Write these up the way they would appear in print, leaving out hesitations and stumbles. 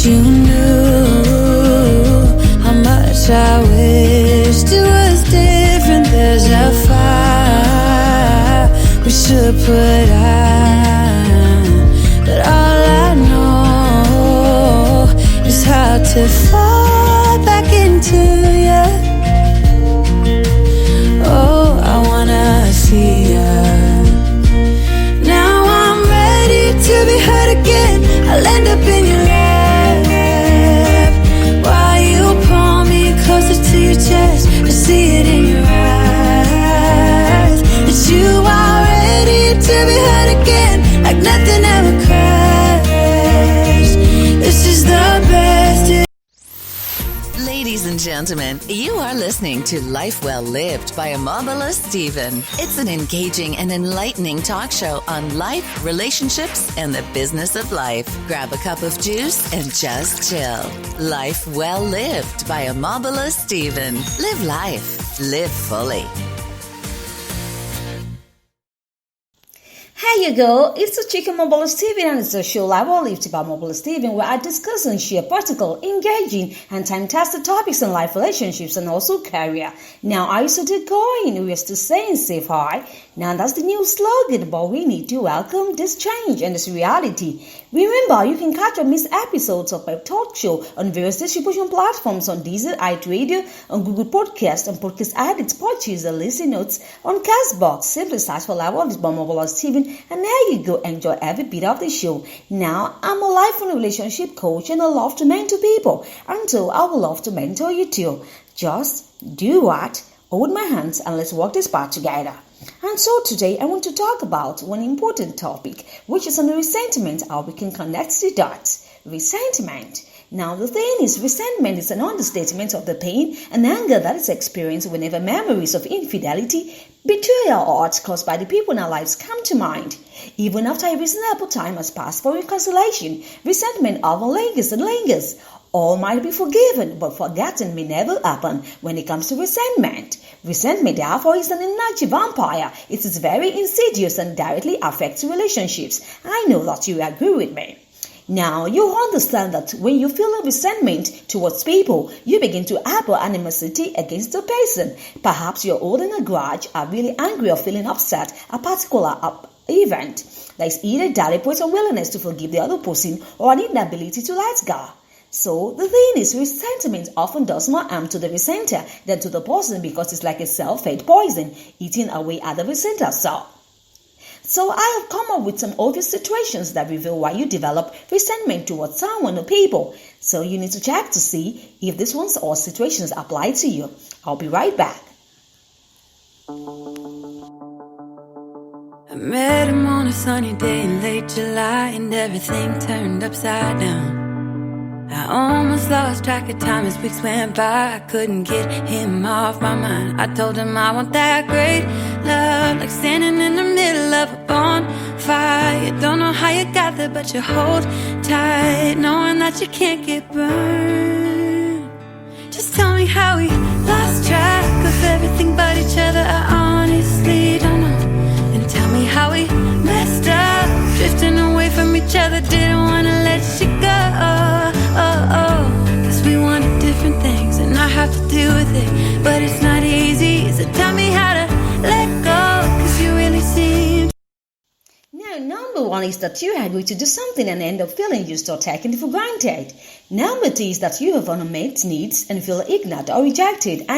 You knew how much I wished it was different. There's a fire we should put out, but all I know is how to fall back into you. Oh, I wanna see ya. Now I'm ready to be hurt again. I'll end up in your life. Chest, I see it in your eyes that you are ready to be hurt again, like nothing ever crashed. This is the best. Ladies and gentlemen, you are listening to Life Well Lived by Omobola Stephen. It's an engaging and enlightening talk show on life, relationships, and the business of life. Grab a cup of juice and just chill. Life Well Lived by Omobola Stephen. Live life. Live fully. Here you go, it's the Chicken Omobola Stephen, and it's a show Life Well Lived by Omobola Stephen, where I discuss and share practical, engaging, and time-tested topics in life, relationships, and also career. Now, I used to get going, we're still saying safe high. Now, that's the new slogan, but we need to welcome this change and this reality. Remember, you can catch or miss episodes of my talk show on various distribution platforms on Deezer, iRadio, on Google Podcast, and Podcast Addicts, Podchaser, and Listen Notes on Castbox. Simply search for Life Well Lived by Omobola Stephen, and there you go. Enjoy every bit of the show. Now, I'm a life and relationship coach, and I love to mentor people, and so I would love to mentor you too. Just do what? Hold my hands and let's walk this path together. And so today I want to talk about one important topic, which is on resentment, how we can connect the dots. Resentment. Now the thing is, resentment is an understatement of the pain and anger that is experienced whenever memories of infidelity, betrayal, or hurt caused by the people in our lives come to mind. Even after a reasonable time has passed for reconciliation, resentment often lingers and lingers. All might be forgiven, but forgotten may never happen when it comes to resentment. Resentment, therefore, is an inactive vampire. It is very insidious and directly affects relationships. I know that you agree with me. Now, you understand that when you feel a resentment towards people, you begin to harbor animosity against the person. Perhaps you're holding a grudge, are really angry, or feeling upset at a particular event. There is either deliberate unwillingness to forgive the other person or an inability to let go. So the thing is, resentment often does more harm to the resenter than to the person, because it's like a self-fed poison eating away at the resenter. So I have come up with some obvious situations that reveal why you develop resentment towards someone or people. So you need to check to see if these ones or situations apply to you. I'll be right back. I met him on a sunny day in late July, and everything turned upside down. I almost lost track of time as weeks went by. I couldn't get him off my mind. I told him I want that great love, like standing in the middle of a bonfire. You don't know how you got there, but you hold tight, knowing that you can't get burned. Just tell me how we lost track of everything but each other. I honestly don't know. And tell me how we messed up, drifting away from each other. Didn't want to let you go. Cause we wanted different things, and I have to deal with it, but it's not easy. So tell me how to let go, cause you really seem. Now, number one is that you agree to do something and end up feeling used or taken for granted. Number 2 is that you have unmet needs and feel ignored or rejected.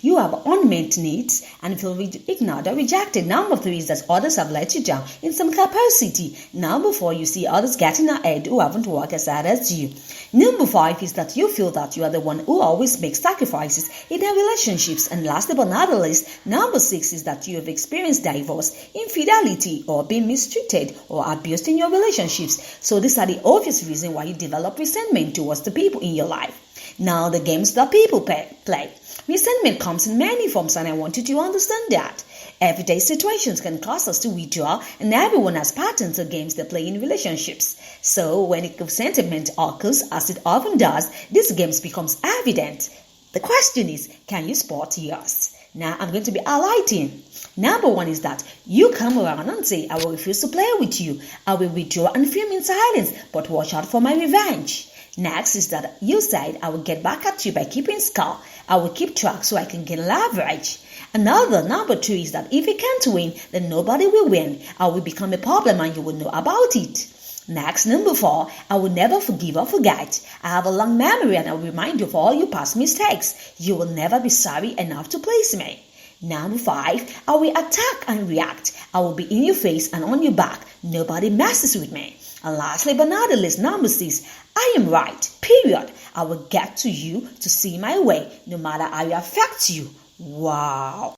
You have unmet needs and feel ignored or rejected. Number 3 is that others have let you down in some capacity. Number 4, you see others getting ahead who haven't worked as hard as you. Number 5 is that you feel that you are the one who always makes sacrifices in their relationships. And last but not least, number 6 is that you have experienced divorce, infidelity, or being mistreated or abused in your relationships. So these are the obvious reasons why you develop resentment towards the people in your life. Now, the games that people play. Resentment comes in many forms, and I want you to understand that. Everyday situations can cause us to withdraw, and everyone has patterns of games they play in relationships. So, when resentment occurs, as it often does, these games becomes evident. The question is, can you spot yours? Now, I'm going to be highlighting. Number 1 is that you come around and say, I will refuse to play with you. I will withdraw and film in silence, but watch out for my revenge. Next is that you said, I will get back at you by keeping score. I will keep track so I can gain leverage. Number 2 is that if you can't win, then nobody will win. I will become a problem and you will know about it. Next, number 4, I will never forgive or forget. I have a long memory and I will remind you of all your past mistakes. You will never be sorry enough to please me. Number 5, I will attack and react. I will be in your face and on your back. Nobody messes with me. And lastly but not the least, number 6, I am right, period. I will get to you to see my way, no matter how it affects you. Wow.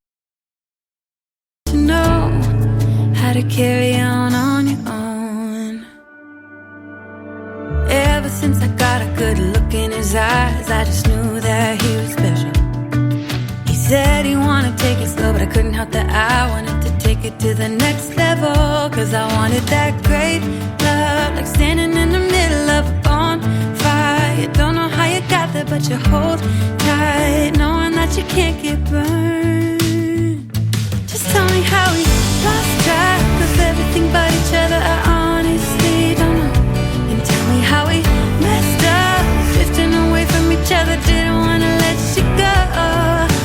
To know how to carry on your own. Ever since I got a good look in his eyes, I just knew that he was special. He said he wanted to take it slow, but I couldn't help that I wanted to take it to the next level. Cause I wanted that great love, like standing in the middle of a bonfire. You don't know how you got there, but you hold tight, knowing that you can't get burned. Just tell me how we lost track of everything but each other. I honestly don't know. And tell me how we messed up, drifting away from each other. Didn't wanna let you go.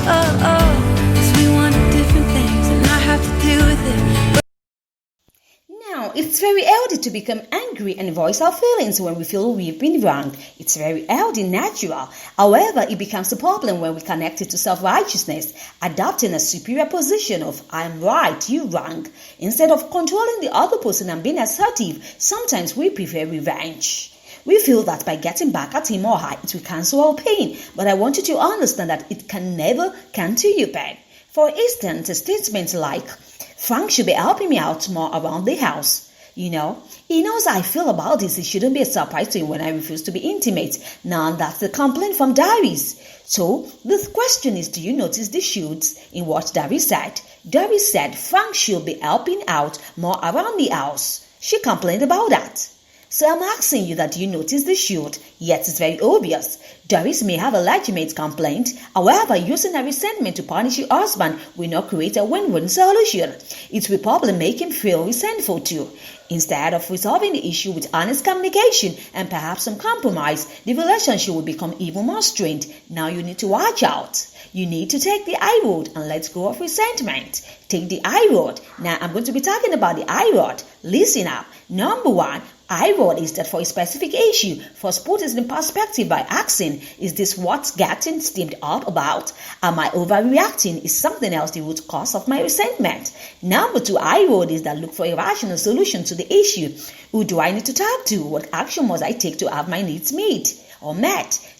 Cause we wanted different things and I have to deal with it. Now, it's very healthy to become angry and voice our feelings when we feel we've been wronged. It's very healthy, natural. However, it becomes a problem when we connect it to self-righteousness, adopting a superior position of I'm right, you wrong. Instead of controlling the other person and being assertive, sometimes we prefer revenge. We feel that by getting back at him or her, it will cancel our pain. But I want you to understand that it can never cancel your pain. For instance, a statement like, Frank should be helping me out more around the house. He knows how I feel about this. It shouldn't be a surprise to him when I refuse to be intimate. Now, that's the complaint from Darius. So, the question is, do you notice the shoulds in what Darius said? Darius said Frank should be helping out more around the house. She complained about that. So I'm asking you that you notice the should, yet it's very obvious. Doris may have a legitimate complaint, however, using a resentment to punish your husband will not create a win-win solution. It will probably make him feel resentful too. Instead of resolving the issue with honest communication and perhaps some compromise, the relationship will become even more strained. Now you need to watch out. You need to take the high road and let go of resentment. Take the high road. Now I'm going to be talking about the high road. Listen up. Number 1, high road is that for a specific issue. First, put it in perspective by asking, is this what's getting steamed up about? Am I overreacting? Is something else the root cause of my resentment? Number 2, high road is that look for a rational solution to the issue. Who do I need to talk to? What action must I take to have my needs met?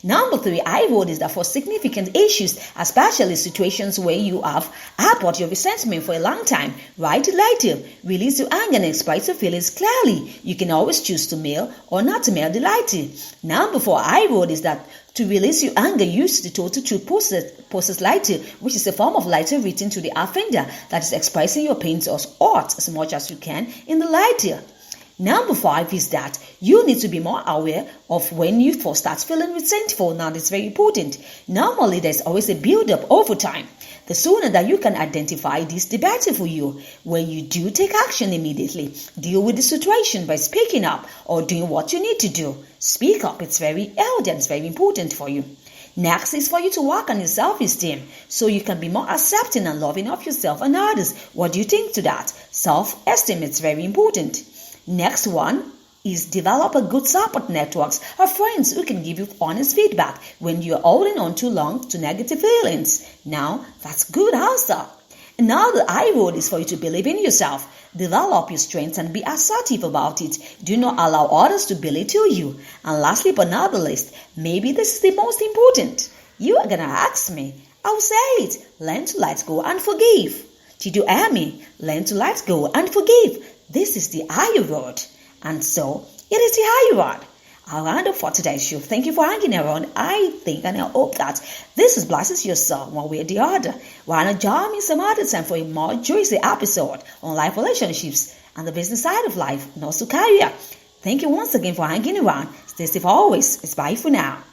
Number 3, high road is that for significant issues, especially situations where you have harbored your resentment for a long time, write it later. Release your anger and express your feelings clearly. You can always choose to mail or not to mail the letter. Number 4, high road is that to release your anger, use the total truth process letter, which is a form of letter written to the offender that is expressing your pains or hurt as much as you can in the letter. Number 5 is that you need to be more aware of when you first start feeling resentful. Now, that's very important. Normally, there's always a build-up over time. The sooner that you can identify this, the better for you. When you do take action immediately, deal with the situation by speaking up or doing what you need to do. Speak up. It's very healthy and it's very important for you. Next is for you to work on your self-esteem so you can be more accepting and loving of yourself and others. What do you think to that? Self-esteem is very important. Next one is develop a good support networks of friends who can give you honest feedback when you're holding on too long to negative feelings. Now, that's good answer. Now the I road is for you to believe in yourself. Develop your strengths and be assertive about it. Do not allow others to belittle you. And lastly but not the least, maybe this is the most important. You are gonna ask me. I'll say it. Learn to let go and forgive. Did you hear me? Learn to let go and forgive. This is the I road. And so, it is the I road. I'll round up for today's show. Thank you for hanging around. I think and I hope that this is blesses your soul one way or the other. Why not join me some other time for a more juicy episode on life relationships and the business side of life and also career. Thank you once again for hanging around. Stay safe always. It's bye for now.